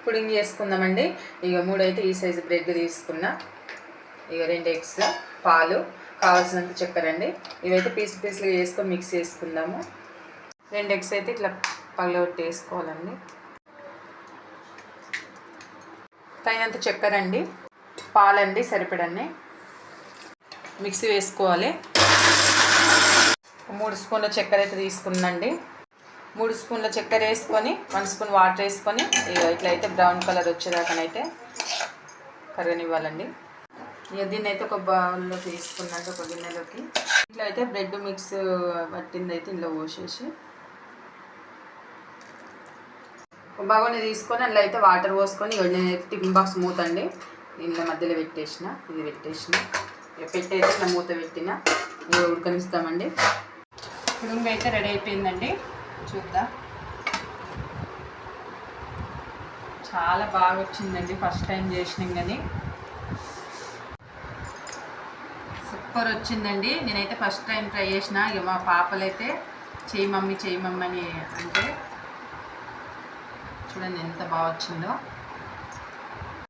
Pudding చేసుకుందామండి. ఇక 3 అయితే ఈ సైజు బ్రెడ్ తీసుకున్నా. ఇక 2 ఎగ్స్, పాలు, కావాల్సినంత చక్కెర అండి. ఇవైతే పీసులుగా వేసుకొని మిక్స్ చేసుకుందాము. 2 ఎగ్స్ అయితే ఇట్లా పగలగొట్టి వేసుకోవాలండి. తగినంత చక్కెర అండి, పాలండి సరిపడన్ని మిక్సీ వేసుకోవాలి. 3 స్పూన్ల చక్కెర అయితే తీసుకున్నాండి. 3 స్పూన్ల చక్కెర వేసుకొని 1 స్పూన్ వాటర్ వేసుకొని ఇట్లా అయితే బ్రౌన్ కలర్ వచ్చేదాకానైతే కరగనివ్వాలండి. ఇక దీన్ని అయితే ఒక బౌల్లో తీసుకున్నాక ఒక గిన్నెలోకి ఇట్లా అయితే బ్రెడ్ మిక్స్ పట్టింది అయితే ఇందులో పోసేసి ఒక బగోని తీసుకొని అందులో అయితే వాటర్ పోసుకొని నేను టిఫిన్ బాక్స్ మూత అండి ఇంట్లో మధ్యలో పెట్టేసిన. ఇది పెట్టేసిన ఇక పెట్టి అయితే ఇట్లా మూత పెట్టిన ఇక ఉడకనిస్తామండి. పుడింగ్ అయితే రెడీ అయిపోయిందండి. చూద్దాం. చాలా బాగా వచ్చిందండి. ఫస్ట్ టైం చేసినాం కానీ సూపర్ వచ్చిందండి. నేనైతే ఫస్ట్ టైం ట్రై చేసిన. ఇక మా పాపలైతే చెయ్యి మమ్మీ అని అంటే చూడండి ఎంత బాగా వచ్చిందో.